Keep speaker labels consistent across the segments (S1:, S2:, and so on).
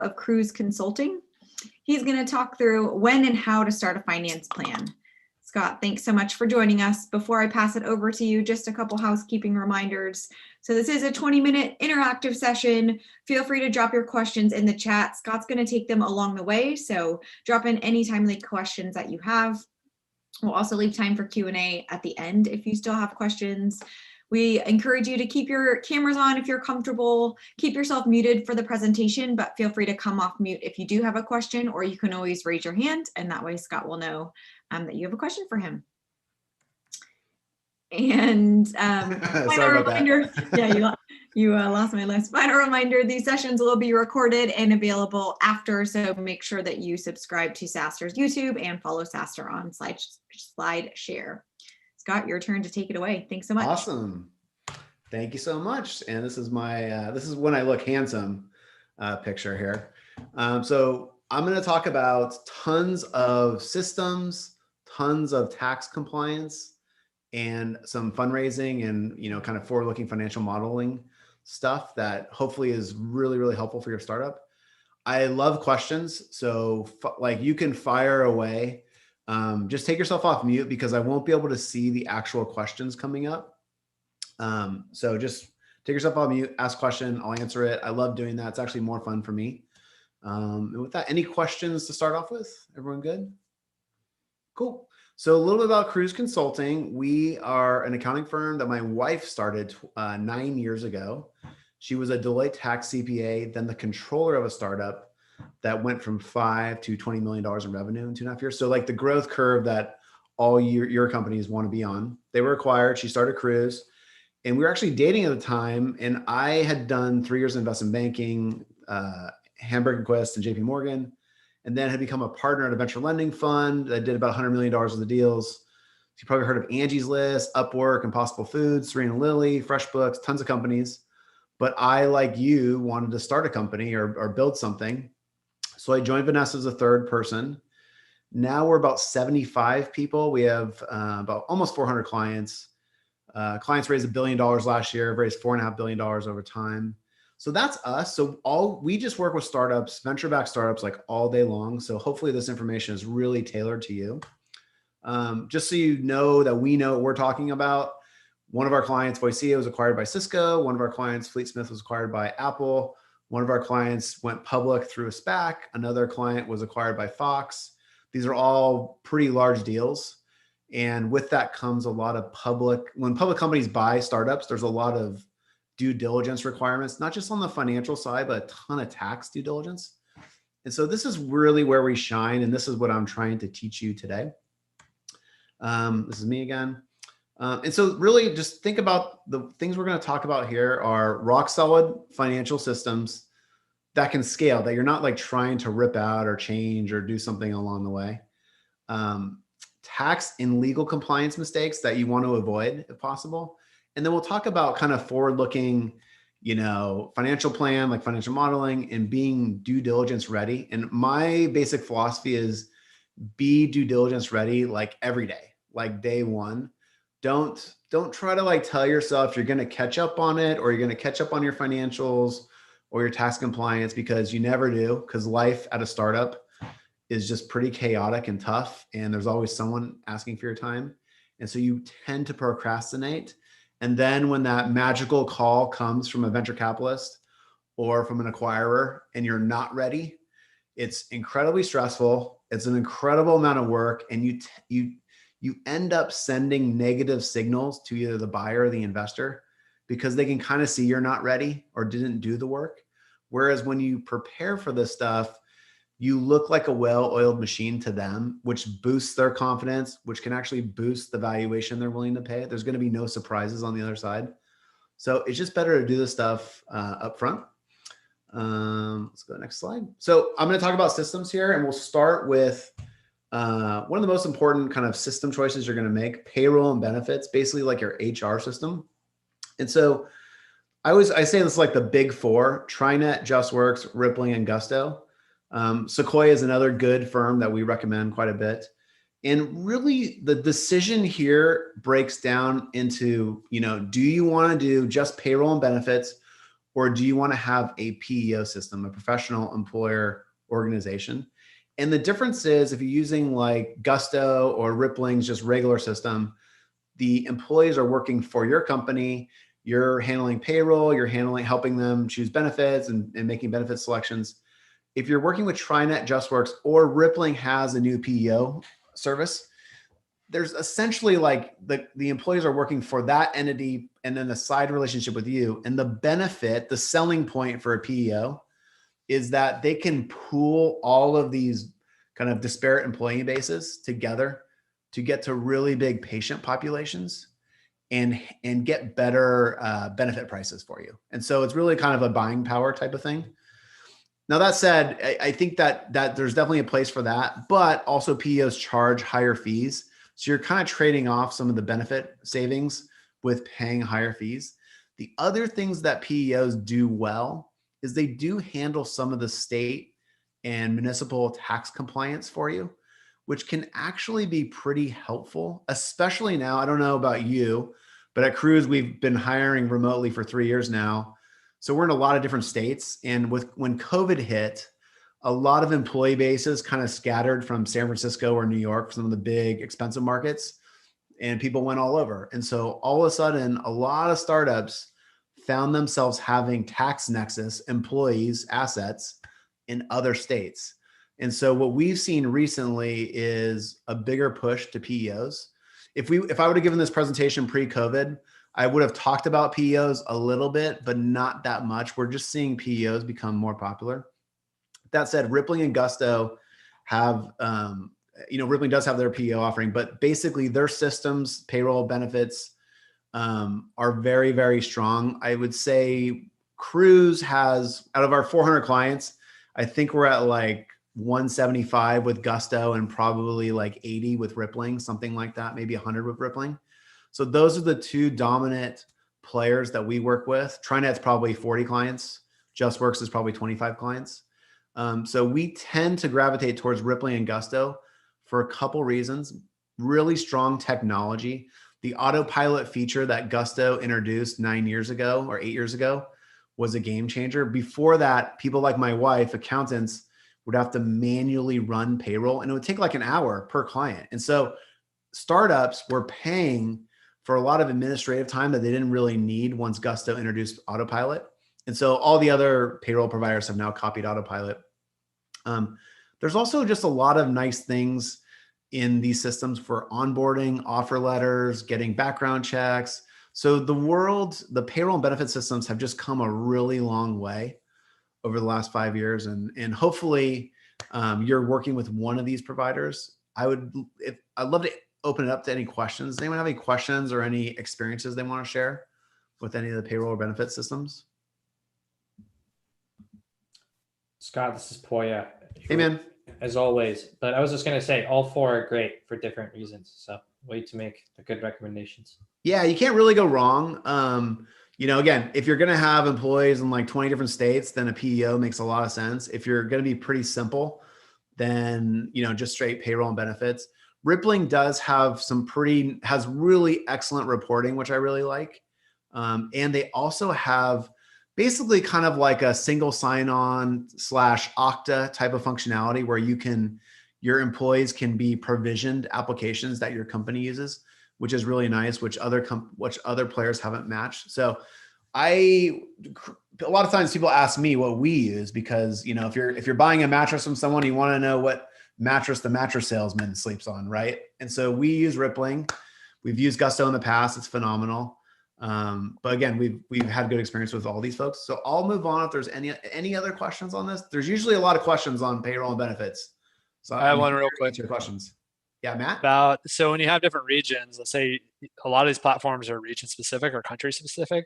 S1: of Kruze Consulting. He's going to talk through when and how to start a finance plan. Scott, thanks so much for joining us. Before I pass it over to you, just a couple housekeeping reminders. So this is a 20-minute interactive session. Feel free to drop your questions in the chat. Scott's going to take them along the way, so drop in any timely questions that you have. We'll also leave time for Q&A at the end if you still have questions. We encourage you to keep your cameras on if you're comfortable. Keep yourself muted for the presentation, but feel free to come off mute if you do have a question, or you can always raise your hand, and that way Scott will know that you have a question for him. And final reminder, yeah, you lost my list. Final reminder, these sessions will be recorded and available after, so make sure that you subscribe to SaaStr's YouTube and follow SaaStr on SlideShare. Scott, your turn to take it away. Thanks so much.
S2: Awesome. Thank you so much. And this is my, this is when I look handsome picture here. So I'm going to talk about tons of systems, tons of tax compliance, and some fundraising and, you know, kind of forward-looking financial modeling stuff that hopefully is really, really helpful for your startup. I love questions. So like you can fire away. Just take yourself off mute because I won't be able to see the actual questions coming up. So just take yourself off mute, ask a question, I'll answer it. I love doing that. It's actually more fun for me. And with that, any questions to start off with? Everyone good? Cool. So a little bit about Kruze Consulting. We are an accounting firm that my wife started 9 years ago. She was a Deloitte tax CPA, then the controller of a startup that went from $5 to $20 million in revenue in 2.5 years. So like the growth curve that all your companies want to be on. They were acquired. She started Kruze, and we were actually dating at the time. And I had done 3 years of investment banking, Hamburg & Quist and JP Morgan, and then had become a partner at a venture lending fund that did about $100 million of the deals. You probably heard of Angie's List, Upwork, Impossible Foods, Serena Lilly, FreshBooks, tons of companies. But I, like you, wanted to start a company or build something. So I joined Vanessa as a third person. Now we're about 75 people. We have about almost 400 clients. Clients raised $1 billion last year, raised $4.5 billion over time. So that's us. So we just work with startups, venture-backed startups, like all day long. So hopefully this information is really tailored to you. Just so you know that we know what we're talking about. One of our clients, Voicea, was acquired by Cisco. One of our clients, Fleet Smith, was acquired by Apple. One of our clients went public through a SPAC. Another client was acquired by Fox. These are all pretty large deals. And with that comes a lot of when public companies buy startups, there's a lot of due diligence requirements, not just on the financial side, but a ton of tax due diligence. And so this is really where we shine. And this is what I'm trying to teach you today. This is me again. And so really just think about the things we're going to talk about here are rock solid financial systems that can scale, that you're not like trying to rip out or change or do something along the way. Tax and legal compliance mistakes that you want to avoid if possible. And then we'll talk about kind of forward-looking, you know, financial plan, like financial modeling, and being due diligence ready. And my basic philosophy is be due diligence ready like every day, like day one. Don't try to like tell yourself you're going to catch up on it or you're going to catch up on your financials or your tax compliance, because you never do, because life at a startup is just pretty chaotic and tough. And there's always someone asking for your time. And so you tend to procrastinate. And then when that magical call comes from a venture capitalist or from an acquirer and you're not ready, it's incredibly stressful. It's an incredible amount of work. And you end up sending negative signals to either the buyer or the investor because they can kind of see you're not ready or didn't do the work. Whereas when you prepare for this stuff, you look like a well-oiled machine to them, which boosts their confidence, which can actually boost the valuation they're willing to pay. There's going to be no surprises on the other side. So it's just better to do this stuff up front. Let's go to the next slide. So I'm going to talk about systems here, and we'll start with one of the most important kind of system choices you're going to make: payroll and benefits, basically like your HR system. And so I say this like the big four: TriNet, JustWorks, Rippling, and Gusto. Sequoia is another good firm that we recommend quite a bit. And really the decision here breaks down into, you know, do you want to do just payroll and benefits, or do you want to have a PEO system, a professional employer organization? And the difference is, if you're using like Gusto or Rippling's just regular system, the employees are working for your company. You're handling payroll, you're helping them choose benefits and making benefit selections. If you're working with TriNet, JustWorks, or Rippling has a new PEO service, there's essentially like the employees are working for that entity and then the side relationship with you. And the benefit, the selling point for a PEO is that they can pool all of these kind of disparate employee bases together to get to really big patient populations and get better benefit prices for you. And so it's really kind of a buying power type of thing. Now, that said, I think that there's definitely a place for that, but also PEOs charge higher fees. So you're kind of trading off some of the benefit savings with paying higher fees. The other things that PEOs do well is they do handle some of the state and municipal tax compliance for you, which can actually be pretty helpful, especially now. I don't know about you, but at Kruze, we've been hiring remotely for 3 years now. So we're in a lot of different states. And when COVID hit, a lot of employee bases kind of scattered from San Francisco or New York, some of the big expensive markets, and people went all over. And so all of a sudden, a lot of startups found themselves having tax nexus employees, assets in other states. And so what we've seen recently is a bigger push to PEOs. If I would have given this presentation pre-COVID, I would have talked about PEOs a little bit, but not that much. We're just seeing PEOs become more popular. That said, Rippling and Gusto have, Rippling does have their PEO offering, but basically their systems, payroll, benefits are very, very strong. I would say Kruze has, out of our 400 clients, I think we're at like 175 with Gusto and probably like 80 with Rippling, something like that, maybe 100 with Rippling. So those are the two dominant players that we work with. TriNet's probably 40 clients. JustWorks is probably 25 clients. So we tend to gravitate towards Rippling and Gusto for a couple reasons. Really strong technology. The autopilot feature that Gusto introduced 9 years ago or 8 years ago was a game changer. Before that, people like my wife, accountants, would have to manually run payroll, and it would take like an hour per client. And so startups were paying for a lot of administrative time that they didn't really need once Gusto introduced autopilot. And so all the other payroll providers have now copied autopilot. There's also just a lot of nice things in these systems for onboarding, offer letters, getting background checks. So the payroll and benefit systems have just come a really long way over the last 5 years. And hopefully you're working with one of these providers. I'd love to open it up to any questions. Does anyone have any questions or any experiences they want to share with any of the payroll or benefit systems?
S3: Scott, this is Poya.
S2: Hey, man.
S3: As always, but I was just going to say all four are great for different reasons. So way to make the good recommendations.
S2: Yeah, you can't really go wrong. Again, if you're going to have employees in like 20 different states, then a PEO makes a lot of sense. If you're going to be pretty simple, then, just straight payroll and benefits. Rippling has really excellent reporting, which I really like. And they also have basically kind of like a single sign-on / Okta type of functionality where your employees can be provisioned applications that your company uses, which is really nice, which other players haven't matched. So a lot of times people ask me what we use because, if you're buying a mattress from someone, you want to know what mattress the mattress salesman sleeps on, right? And so we use Rippling. We've used Gusto in the past. It's phenomenal. But again, we've had good experience with all these folks. So I'll move on if there's any other questions on this. There's usually a lot of questions on payroll and benefits. So
S4: I have one real quick.
S2: Your questions. Yeah, Matt?
S4: So when you have different regions, let's say a lot of these platforms are region specific or country specific,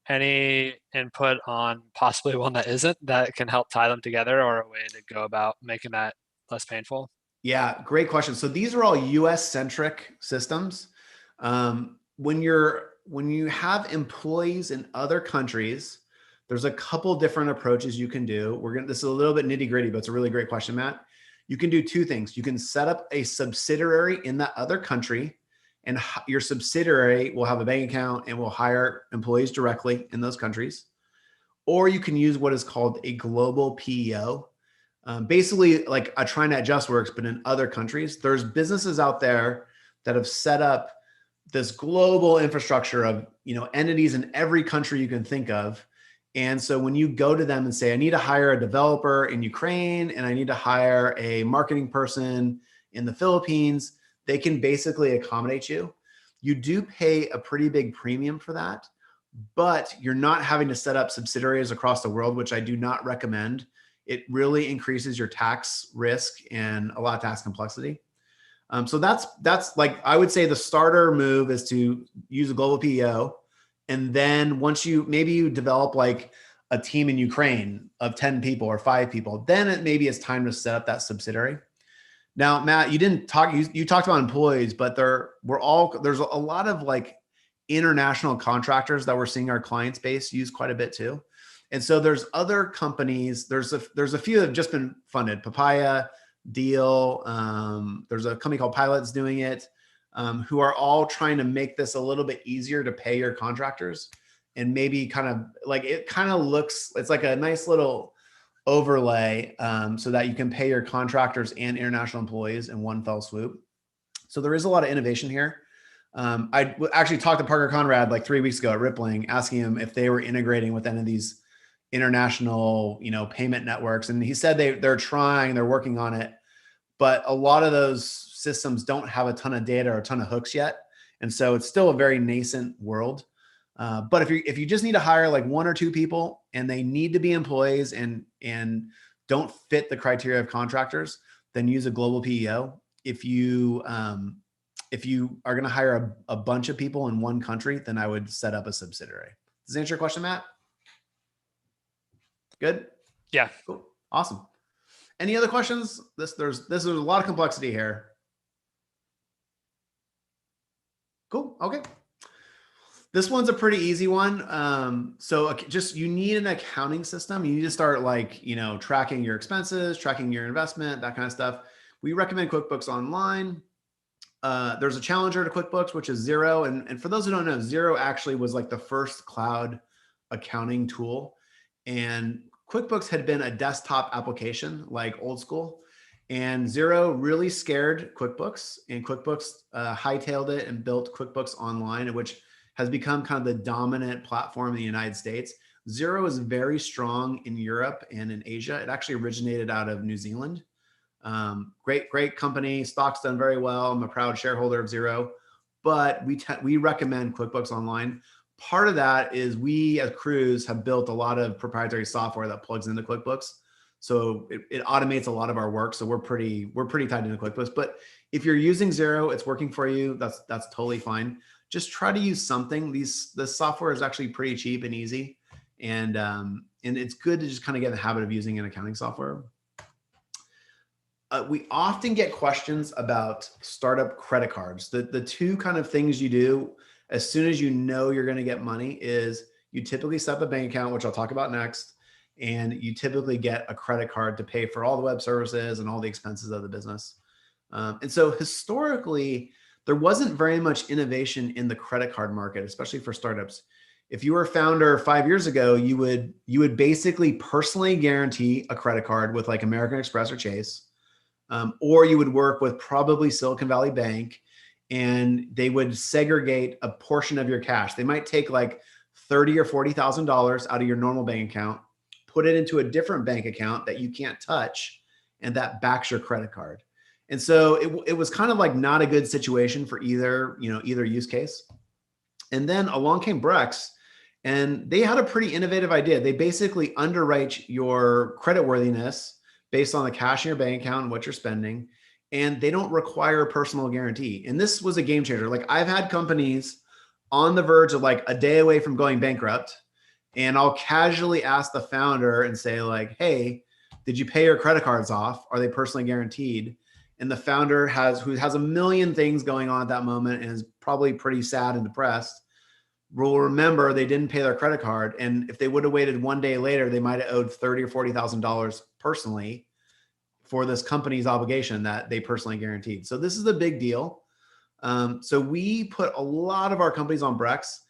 S4: any input on possibly one that isn't that can help tie them together or a way to go about making that less painful?
S2: Yeah, great question. So these are all US centric systems. When you have employees in other countries, there's a couple different approaches you can do. This is a little bit nitty gritty, but it's a really great question, Matt. You can do two things. You can set up a subsidiary in that other country, and your subsidiary will have a bank account and will hire employees directly in those countries. or you can use what is called a global PEO. Basically like a TriNet Just Works, but in other countries. There's businesses out there that have set up this global infrastructure of, entities in every country you can think of. And so when you go to them and say, I need to hire a developer in Ukraine and I need to hire a marketing person in the Philippines, they can basically accommodate you. You do pay a pretty big premium for that, but you're not having to set up subsidiaries across the world, which I do not recommend. It really increases your tax risk and a lot of tax complexity. So that's like, I would say the starter move is to use a global PEO. And then once maybe you develop like a team in Ukraine of 10 people or 5 people, then maybe it's time to set up that subsidiary. Now, Matt, you didn't talk, you talked about employees, but there's a lot of like international contractors that we're seeing our clients base use quite a bit too. And so there's other companies, there's a few that have just been funded, Papaya, Deal, there's a company called Pilot's doing it, who are all trying to make this a little bit easier to pay your contractors. And maybe kind of like, it's like a nice little overlay, so that you can pay your contractors and international employees in one fell swoop. So there is a lot of innovation here. I actually talked to Parker Conrad like 3 weeks ago at Rippling, asking him if they were integrating with any of these international, payment networks. And he said they're working on it, but a lot of those systems don't have a ton of data or a ton of hooks yet. And so it's still a very nascent world. But if you just need to hire like 1 or 2 people and they need to be employees and don't fit the criteria of contractors, then use a global PEO. If you are going to hire a bunch of people in one country, then I would set up a subsidiary. Does that answer your question, Matt? Good?
S4: Yeah.
S2: Cool. Awesome. Any other questions? There's a lot of complexity here. Cool. Okay. This one's a pretty easy one. So you need an accounting system. You need to start like, tracking your expenses, tracking your investment, that kind of stuff. We recommend QuickBooks Online. There's a challenger to QuickBooks, which is Xero. And for those who don't know, Xero actually was like the first cloud accounting tool. And QuickBooks had been a desktop application, like old school. And Xero really scared QuickBooks, and QuickBooks hightailed it and built QuickBooks Online, which has become kind of the dominant platform in the United States. Xero is very strong in Europe and in Asia. It actually originated out of New Zealand. Great company. Stock's done very well. I'm a proud shareholder of Xero, but we recommend QuickBooks Online. Part of that is we as Kruze have built a lot of proprietary software that plugs into QuickBooks. So it automates a lot of our work. So we're pretty tied into QuickBooks. But if you're using Xero, it's working for you, that's totally fine. Just try to use something. The software is actually pretty cheap and easy. And it's good to just kind of get in the habit of using an accounting software. We often get questions about startup credit cards. The 2 kind of things you do as soon as you know you're going to get money is you typically set up a bank account, which I'll talk about next, and you typically get a credit card to pay for all the web services and all the expenses of the business. And so historically, there wasn't very much innovation in the credit card market, especially for startups. If you were a founder 5 years ago, you would basically personally guarantee a credit card with like American Express or Chase, or you would work with probably Silicon Valley Bank, and they would segregate a portion of your cash. They might take like $30,000 or $40,000 out of your normal bank account, put it into a different bank account that you can't touch, and that backs your credit card. And so it was kind of like not a good situation for either use case. And then along came Brex, and they had a pretty innovative idea. They basically underwrite your creditworthiness based on the cash in your bank account and what you're spending, and they don't require a personal guarantee. And this was a game changer. Like I've had companies on the verge of like a day away from going bankrupt, and I'll casually ask the founder and say like, hey, did you pay your credit cards off? Are they personally guaranteed? And the founder who has a million things going on at that moment and is probably pretty sad and depressed, will remember they didn't pay their credit card. And if they would have waited 1 day later, they might have owed $30,000 or $40,000 personally for this company's obligation that they personally guaranteed. So this is a big deal. So we put a lot of our companies on Brex.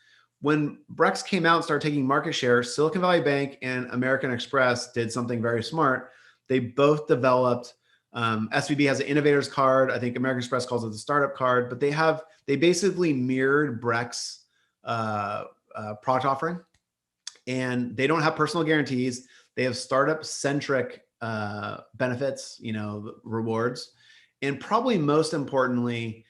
S2: when Brex came out and started taking market share, Silicon Valley Bank and American Express did something very smart. They both developed, SVB has an innovator's card. I think American Express calls it the startup card, but they basically mirrored Brex product offering, and they don't have personal guarantees. They have startup centric benefits, rewards. And probably most importantly,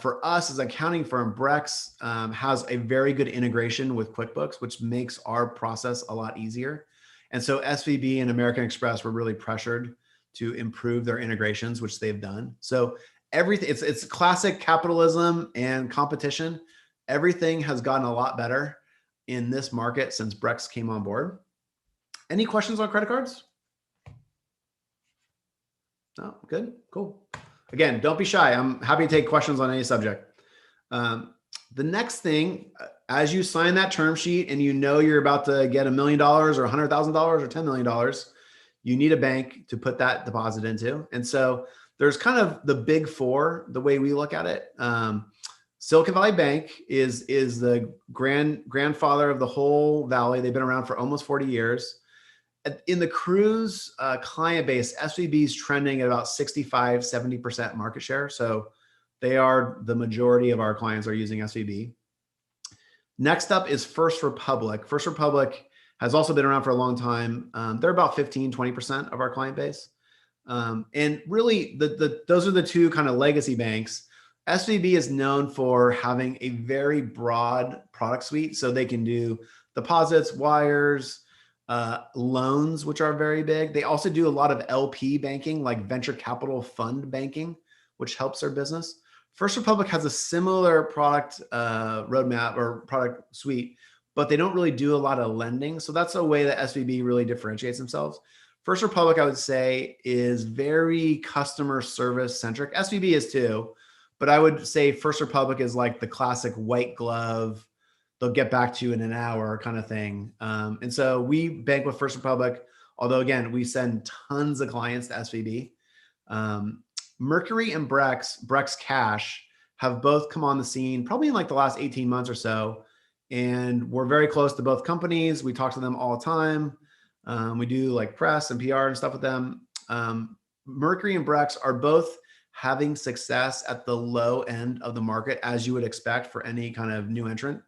S2: for us as an accounting firm, Brex has a very good integration with QuickBooks, which makes our process a lot easier. And so SVB and American Express were really pressured to improve their integrations, which they've done. So everything, it's classic capitalism and competition. Everything has gotten a lot better in this market since Brex came on board. Any questions on credit cards? No, good, cool. Again, don't be shy. I'm happy to take questions on any subject. The next thing, as you sign that term sheet and you're about to get $1 million or $100,000 or $10 million, you need a bank to put that deposit into. And so there's kind of the big four, the way we look at it. Silicon Valley Bank is the grandfather of the whole valley. They've been around for almost 40 years. In the Kruze client base, SVB is trending at about 65, 70% market share. So they are the majority of our clients are using SVB. Next up is First Republic. First Republic has also been around for a long time. They're about 15, 20% of our client base. And really, those are the two kind of legacy banks. SVB is known for having a very broad product suite. So they can do deposits, wires, loans, which are very big. They also do a lot of LP banking, like venture capital fund banking, which helps their business. First Republic has a similar product roadmap or product suite, but they don't really do a lot of lending. So that's a way that SVB really differentiates themselves. First Republic, I would say, is very customer service centric. SVB is too, but I would say First Republic is like the classic white glove, they'll get back to you in an hour kind of thing. And so we bank with First Republic, although again, we send tons of clients to SVB. Mercury and Brex Cash have both come on the scene probably in like the last 18 months or so. And we're very close to both companies. We talk to them all the time. We do like press and PR and stuff with them. Mercury and Brex are both having success at the low end of the market, as you would expect for any kind of new entrant.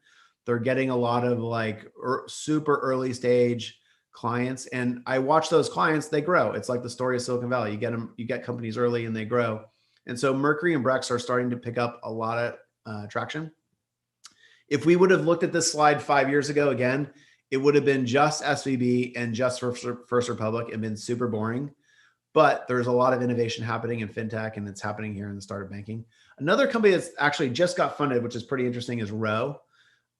S2: They're getting a lot of like super early stage clients. And I watch those clients, they grow. It's like the story of Silicon Valley. You get companies early and they grow. And so Mercury and Brex are starting to pick up a lot of traction. If we would have looked at this slide 5 years ago, again, it would have been just SVB and just First Republic and been super boring. But there's a lot of innovation happening in fintech, and it's happening here in the startup banking. Another company that's actually just got funded, which is pretty interesting, is Row.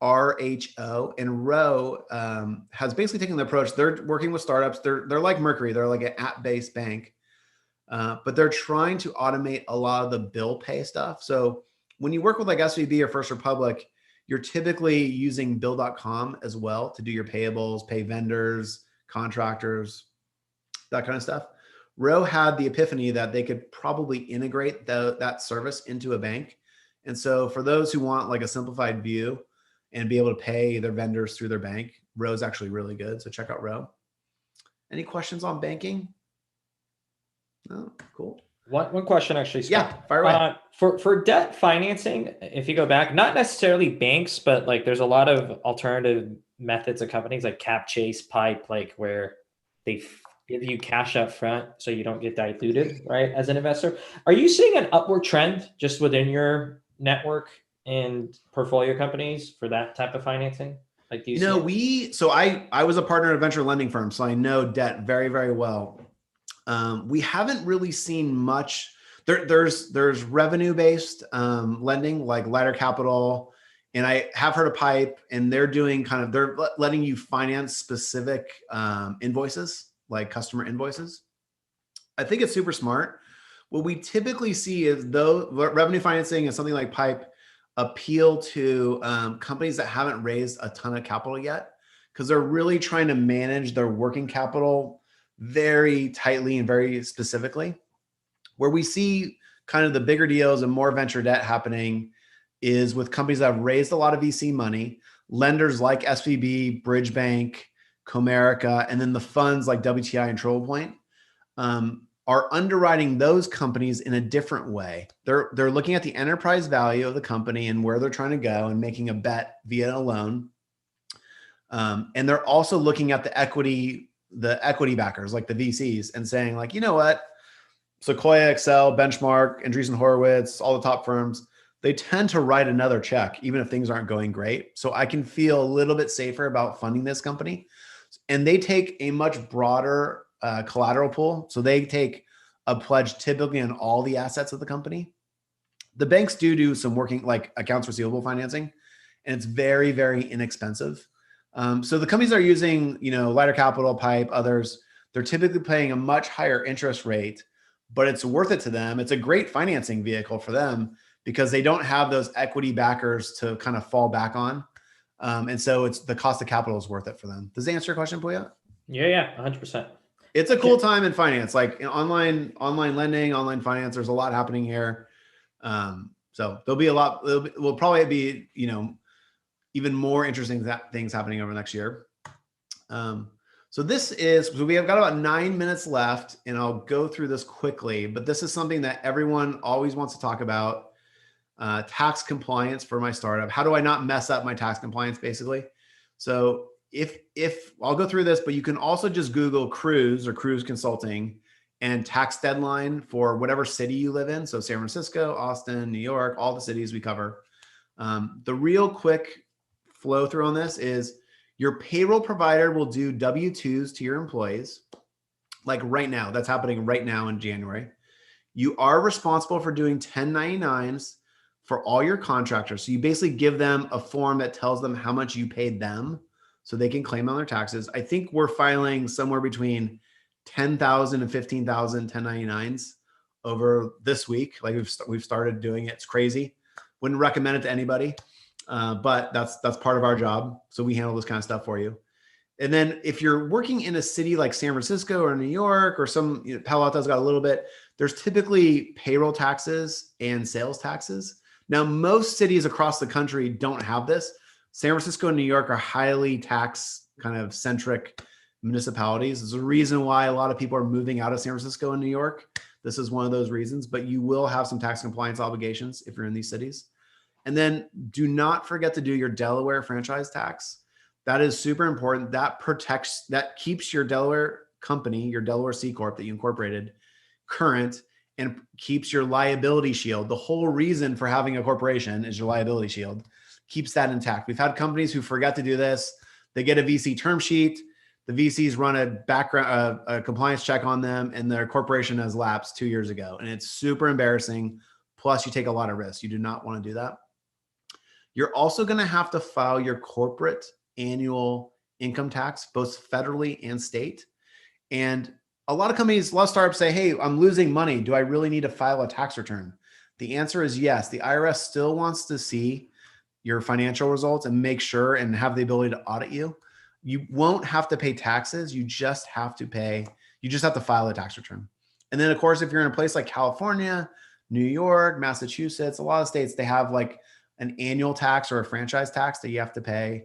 S2: RHO, and Row has basically taken the approach. They're working with startups. They're like Mercury. They're like an app-based bank, but they're trying to automate a lot of the bill pay stuff. So when you work with like SVB or First Republic, you're typically using Bill.com as well to do your payables, pay vendors, contractors, that kind of stuff. Row had the epiphany that they could probably integrate that service into a bank. And so for those who want like a simplified view and be able to pay their vendors through their bank, Row's actually really good. So check out Row. Any questions on banking? No, cool.
S3: One question actually, Scott.
S2: Yeah, fire away.
S3: For debt financing, if you go back, not necessarily banks, but like there's a lot of alternative methods of companies like Cap, Chase, Pipe, like where they give you cash up front so you don't get diluted, right? As an investor, are you seeing an upward trend just within your network and portfolio companies for that type of financing? Like, do you
S2: so I was a partner at a venture lending firm, so I know debt very, very well. We haven't really seen much. There's revenue-based lending like Ladder Capital, and I have heard of Pipe, and they're letting you finance specific invoices, like customer invoices. I think it's super smart. What we typically see is though revenue financing and something like Pipe appeal to companies that haven't raised a ton of capital yet, because they're really trying to manage their working capital very tightly and very specifically. Where we see kind of the bigger deals and more venture debt happening is with companies that have raised a lot of VC money. lenders like SVB, Bridge Bank, Comerica, and then the funds like WTI and TriplePoint are underwriting those companies in a different way. They're looking at the enterprise value of the company and where they're trying to go and making a bet via a loan. And they're also looking at the equity backers like the VCs and saying like, you know what, Sequoia, Excel, Benchmark, Andreessen Horowitz, all the top firms, they tend to write another check even if things aren't going great. So I can feel a little bit safer about funding this company. And they take a much broader collateral pool. So they take a pledge typically on all the assets of the company. The banks do some working like accounts receivable financing, and it's very, very inexpensive. So the companies that are using, Lighter Capital, Pipe, others, they're typically paying a much higher interest rate, but it's worth it to them. It's a great financing vehicle for them because they don't have those equity backers to kind of fall back on. And so it's the cost of capital is worth it for them. Does that answer your question, Puya?
S3: Yeah, 100%.
S2: It's a cool time in finance, like online lending, online finance. There's a lot happening here. So there'll be a lot. Will probably be, even more interesting things happening over the next year. So we have got about 9 minutes left, and I'll go through this quickly. But this is something that everyone always wants to talk about. Tax compliance for my startup. How do I not mess up my tax compliance, basically? So if I'll go through this, but you can also just Google Kruze or Kruze Consulting and tax deadline for whatever city you live in. So San Francisco, Austin, New York, all the cities we cover. The real quick flow through on this is your payroll provider will do W-2s to your employees. Like right now, that's happening right now in January. You are responsible for doing 1099s for all your contractors. So you basically give them a form that tells them how much you paid them so they can claim on their taxes. I think we're filing somewhere between 10,000 and 15,000 1099s over this week. Like we've started doing it. It's crazy. Wouldn't recommend it to anybody, but that's part of our job. So we handle this kind of stuff for you. And then if you're working in a city like San Francisco or New York or Palo Alto's got a little bit, there's typically payroll taxes and sales taxes. Now, most cities across the country don't have this. San Francisco and New York are highly tax kind of centric municipalities. There's a reason why a lot of people are moving out of San Francisco and New York. This is one of those reasons, but you will have some tax compliance obligations if you're in these cities. And then do not forget to do your Delaware franchise tax. That is super important. That keeps your Delaware company, your Delaware C Corp that you incorporated, current and keeps your liability shield. The whole reason for having a corporation is your liability shield. Keeps that intact. We've had companies who forget to do this. They get a VC term sheet. The VCs run a compliance check on them, and their corporation has lapsed 2 years ago. And it's super embarrassing. Plus, you take a lot of risks. You do not want to do that. You're also going to have to file your corporate annual income tax, both federally and state. And a lot of startups say, hey, I'm losing money. Do I really need to file a tax return? The answer is yes. The IRS still wants to see your financial results and make sure and have the ability to audit you. You won't have to pay taxes. You just have to file a tax return. And then of course, if you're in a place like California, New York, Massachusetts, a lot of states, they have like an annual tax or a franchise tax that you have to pay.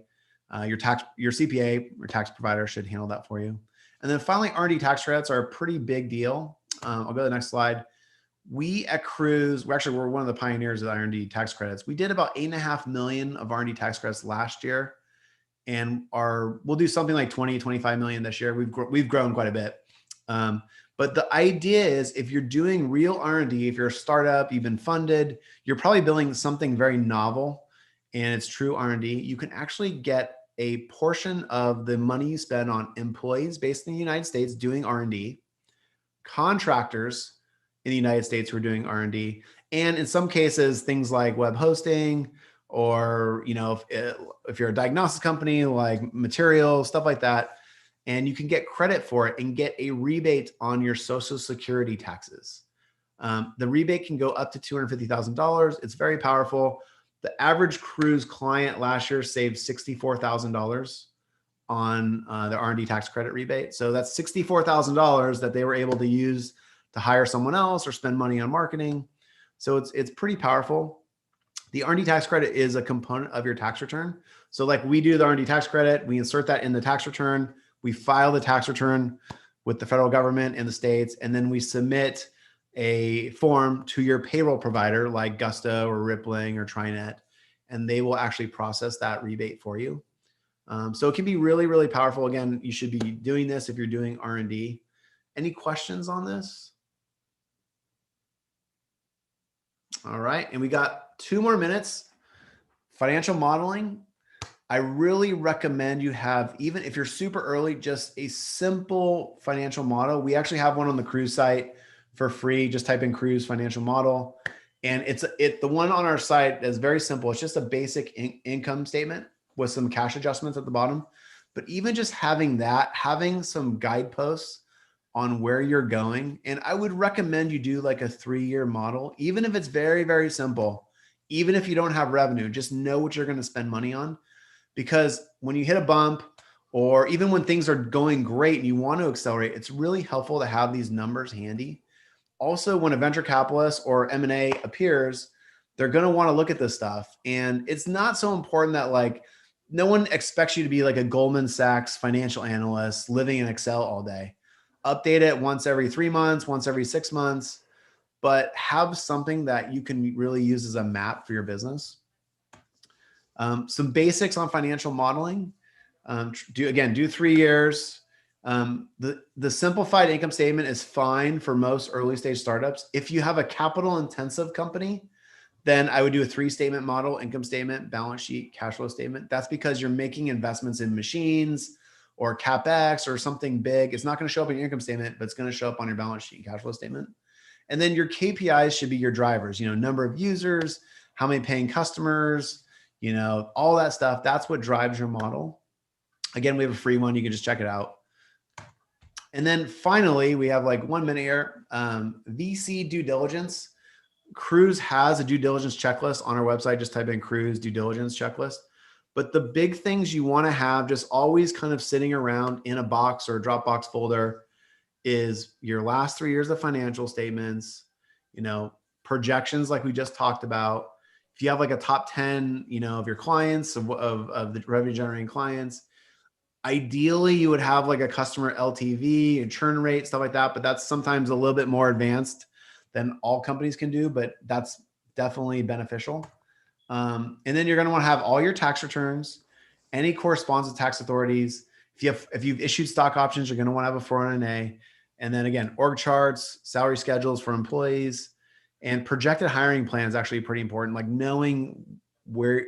S2: Your CPA or tax provider should handle that for you. And then finally, R&D tax credits are a pretty big deal. I'll go to the next slide. We at Kruze, we're one of the pioneers of R&D tax credits. We did about 8.5 million of R&D tax credits last year, and we'll do something like 20, 25 million this year. We've grown quite a bit. But the idea is if you're doing real R&D, if you're a startup, you've been funded, you're probably building something very novel and it's true R&D, you can actually get a portion of the money you spend on employees based in the United States doing R&D, contractors in the United States who are doing R&D, and in some cases, things like web hosting, or if you're a diagnostics company, like materials, stuff like that, and you can get credit for it and get a rebate on your Social Security taxes. The rebate can go up to $250,000. It's very powerful. The average Kruze client last year saved $64,000 on the R&D tax credit rebate. So that's $64,000 that they were able to use to hire someone else or spend money on marketing. So it's pretty powerful. The R&D tax credit is a component of your tax return. So like we do the R&D tax credit, we insert that in the tax return, we file the tax return with the federal government and the states, and then we submit a form to your payroll provider like Gusto or Rippling or TriNet, and they will actually process that rebate for you. So it can be really, really powerful. Again, you should be doing this if you're doing R&D. Any questions on this? All right, and we got 2 more minutes. Financial modeling. I really recommend you have, even if you're super early, just a simple financial model. We actually have one on the Kruze site for free. Just type in Kruze financial model. And the one on our site is very simple. It's just a basic income statement with some cash adjustments at the bottom. But even just having that, having some guideposts on where you're going. And I would recommend you do like a 3-year model, even if it's very, very simple. Even if you don't have revenue, just know what you're going to spend money on. Because when you hit a bump, or even when things are going great and you want to accelerate, it's really helpful to have these numbers handy. Also, when a venture capitalist or M&A appears, they're going to want to look at this stuff. And it's not so important that like, no one expects you to be like a Goldman Sachs financial analyst living in Excel all day. Update it once every 3 months, once every 6 months, but have something that you can really use as a map for your business. Some basics on financial modeling. Do 3 years. The simplified income statement is fine for most early stage startups. If you have a capital intensive company, then I would do a 3-statement model: income statement, balance sheet, cash flow statement. That's because you're making investments in machines or CapEx or something big. It's not going to show up in your income statement, but it's going to show up on your balance sheet and cash flow statement. And then your KPIs should be your drivers, number of users, how many paying customers, all that stuff. That's what drives your model. Again, we have a free one. You can just check it out. And then finally, we have like 1 minute here. VC due diligence. Kruze has a due diligence checklist on our website. Just type in Kruze due diligence checklist. But the big things you want to have just always kind of sitting around in a box or a Dropbox folder is your last 3 years of financial statements, projections like we just talked about. If you have like a top 10, of your clients, of the revenue generating clients, ideally you would have like a customer LTV and churn rate, stuff like that. But that's sometimes a little bit more advanced than all companies can do, but that's definitely beneficial. And then you're going to want to have all your tax returns, any correspondence with tax authorities. If you've issued stock options, you're going to want to have a 409A. And then again, org charts, salary schedules for employees, and projected hiring plan is actually pretty important. Like knowing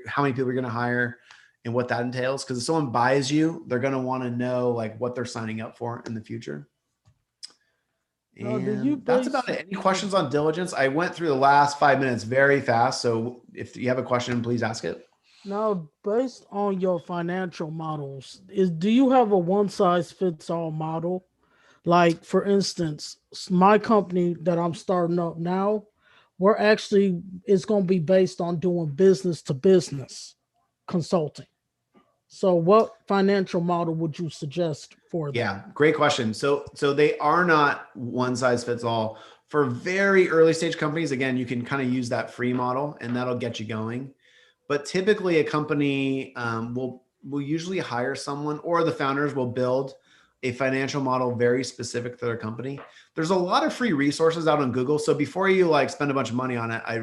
S2: how many people you're going to hire and what that entails. Because if someone buys you, they're going to want to know like what they're signing up for in the future. And that's about it. Any questions on diligence? I went through the last 5 minutes very fast. So if you have a question, please ask it.
S5: Now, based on your financial models, do you have a one-size-fits-all model? Like, for instance, my company that I'm starting up now, it's going to be based on doing business-to-business consulting. So what financial model would you suggest for that?
S2: Yeah, great question. So they are not one size fits all. For very early stage companies, again, you can kind of use that free model and that'll get you going. But typically a company will usually hire someone, or the founders will build a financial model very specific to their company. There's a lot of free resources out on Google. So before you like spend a bunch of money on it, I